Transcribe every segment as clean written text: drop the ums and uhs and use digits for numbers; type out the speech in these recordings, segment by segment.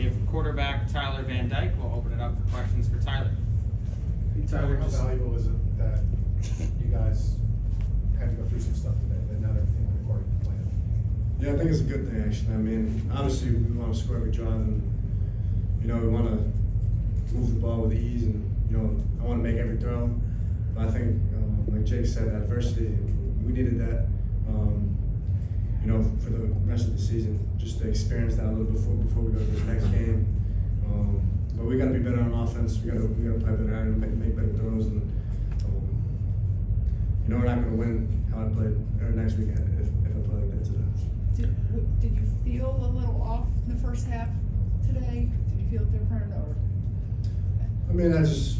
have quarterback Tyler Van Dyke. We'll open it up for questions for Tyler. Hey, Tyler, how valuable is it that you guys had to go through some stuff today, that not everything went according to plan? Yeah, I think it's a good thing, actually. I mean, obviously we want to score every drive, and we want to move the ball with ease, and I want to make every throw. But I think, like Jake said, adversity, we needed that. For the rest of the season, just to experience that a little bit before we go to the next game. But we got to be better on offense. We got to play better and make better throws. And we're not going to win how I played next week if I play like that today. Did you feel a little off in the first half today? Did you feel different, or? I mean, I just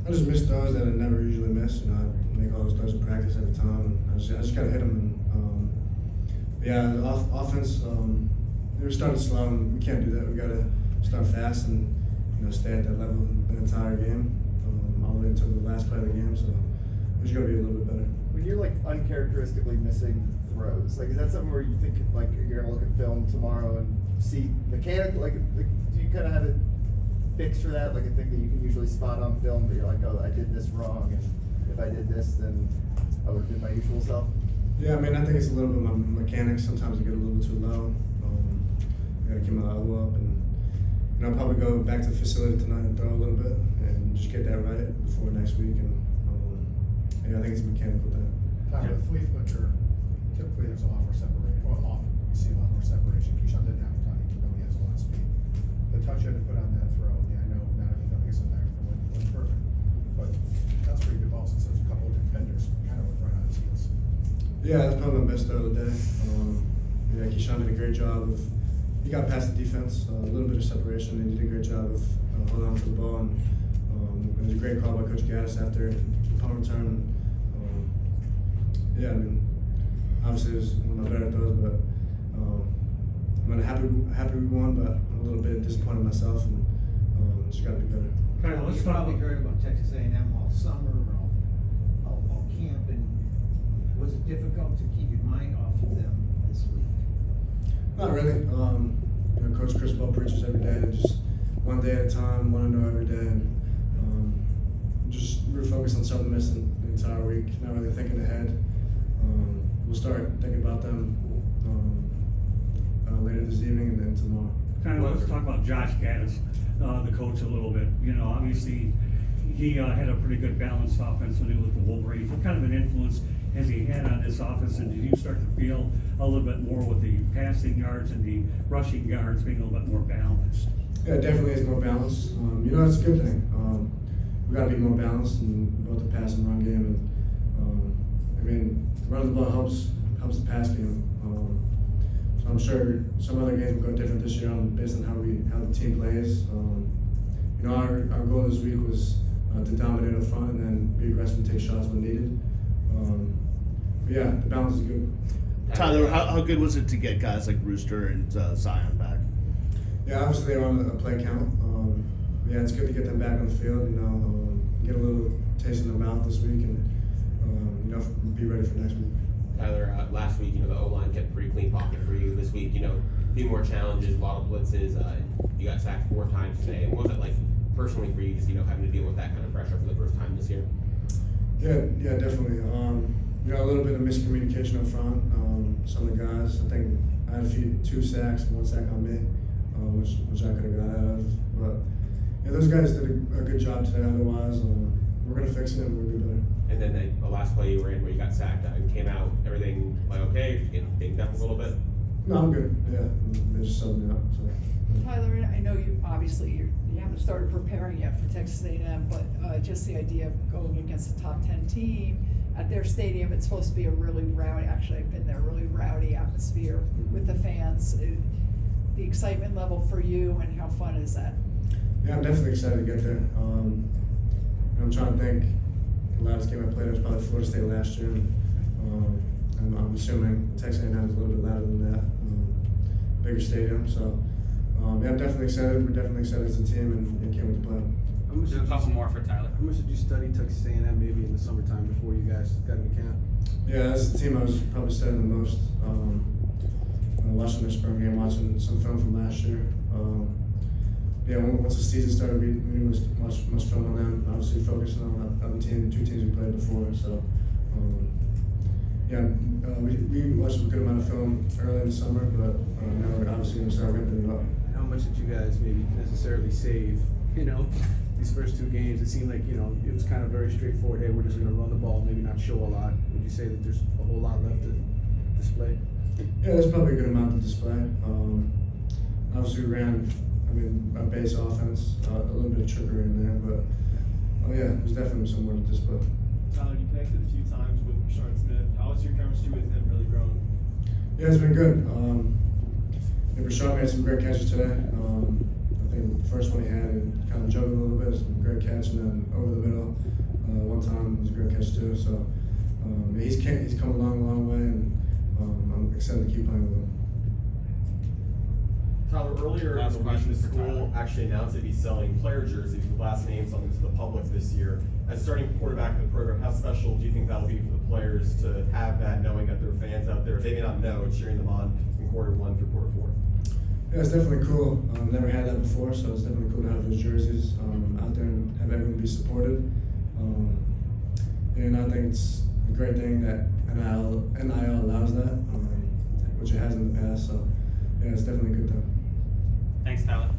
miss throws that I never usually miss. I make all those throws in practice every time. And I just got to hit them. And offense. They were starting slow, and we can't do that. We got to start fast and stay at that level the entire game, all the way until the last play of the game. So we just got to be a little bit better. When you're like uncharacteristically missing throws, like is that something where you think like you're gonna look at film tomorrow and see mechanical? Like, do you kind of have it fixed for that? Like a thing that you can usually spot on film, but you're like, oh, I did this wrong, and if I did this, then I would have been my usual self. Yeah, I mean, I think it's a little bit of my mechanics. Sometimes I get a little bit too low. I got to keep my elbow up, and I'll probably go back to the facility tonight and throw a little bit and just get that right before next week. And I think it's a mechanical thing. Tyler, with Flea Flicker, typically there's a lot more separation. Well, often you see a lot more separation. Keyshawn didn't have time, even though he has a lot of speed. The touch you had to put on that throw, yeah, I know not everything is in there went perfect, but that's pretty good ball since there's a couple of defenders kind of right on his heels. Yeah, that's probably my best throw of the day. Keyshawn did a great job of. He got past the defense, a little bit of separation, and he did a great job of holding on to the ball. And it was a great call by Coach Gaddis after the punt return. Obviously it was one of my better throws, but I'm happy we won, but I'm a little bit disappointed myself, and just got to be better. Kyle, you probably heard about Texas A&M all summer, all camp, and was it difficult to keep your mind off of them this week? Not really. Coach Chris Ball preaches every day, just one day at a time, want to know every day, and just we're focused on something missing the entire week, not really thinking ahead. We'll start thinking about them later this evening and then tomorrow. Kind of let's talk about Josh Gaddis, the coach, a little bit. Obviously he had a pretty good balanced offense when he was with the Wolverines. What kind of an influence has he had on this offense, and did you start to feel a little bit more with the passing yards and the rushing yards being a little bit more balanced? Yeah, it definitely is more balanced. It's a good thing. We got to be more balanced in both the pass and run game. And running the ball helps the pass game. So I'm sure some other games will go different this year based on how the team plays. Our goal this week was to dominate up front and then be aggressive and take shots when needed. But yeah, the balance is good. Tyler, how good was it to get guys like Rooster and Zion back? Yeah, obviously they were on a play count. It's good to get them back on the field. Get a little taste in the mouth this week, and be ready for next week. Tyler, last week, the O-line kept a pretty clean pocket for you. This week, a few more challenges, a lot of blitzes. You got sacked 4 times today. What was it like personally for you, just having to deal with that kind of pressure for the first time this year? Yeah, definitely. A little bit of miscommunication up front. Some of the guys, I think I had 2 sacks, 1 sack on me, which I could have got out of. But those guys did a good job today. Otherwise, we're gonna fix it and we'll be better. And then the last play you were in where you got sacked and came out, everything like okay? Did you get dinged up a little bit? No, I'm good. Yeah, they just subbed me up. So. Tyler, I know you haven't started preparing yet for Texas A&M, but just the idea of going against a top 10 team at their stadium, it's supposed to be a really rowdy. Actually, I've been there. Really rowdy atmosphere with the fans. The excitement level for you, and how fun is that? Yeah, I'm definitely excited to get there. I'm trying to think. The last game I played was probably Florida State last year. And I'm assuming Texas A&M is a little bit louder than that, bigger stadium. So I'm definitely excited. We're definitely excited as a team, and can't wait to play. Do a couple more for Tyler. How much did you study Texas A&M maybe in the summertime before you guys got into camp? Yeah, that's the team I was probably studying the most. Watching their spring game, watching some film from last year. yeah, once the season started, we knew much film on them. Obviously, focusing on the other two teams we played before. So, we watched a good amount of film early in the summer, but now we're obviously going to start ramping it up. How much did you guys maybe necessarily save? You know, these first two games, it seemed like, you know, it was kind of very straightforward. Hey, we're just going to run the ball, maybe not show a lot. Would you say that there's a whole lot left to display? Yeah, there's probably a good amount to display. Obviously, we ran, a base offense, a little bit of trickery in there, but there's definitely some more to display. Tyler, you connected a few times with Rashard Smith. How has your chemistry with him really grown? Yeah, it's been good. Rashard made some great catches today. I think the first one he had, and kind of juggled a little bit, some great catch, and then over the middle, one time was a great catch too. So he's come along a long way, and I'm excited to keep playing with him. Tyler, earlier in the week, the school actually announced they'd be selling player jerseys with last names on them to the public this year. As starting quarterback of the program, how special do you think that'll be for the players to have that, knowing that there are fans out there they may not know, cheering them on in quarter 1 through quarter 4? Yeah, it's definitely cool. Never had that before, so it's definitely cool to have those jerseys out there and have everyone be supported. And I think it's a great thing that NIL allows that, which it has in the past. So yeah, it's definitely a good thing. Thanks, Tyler.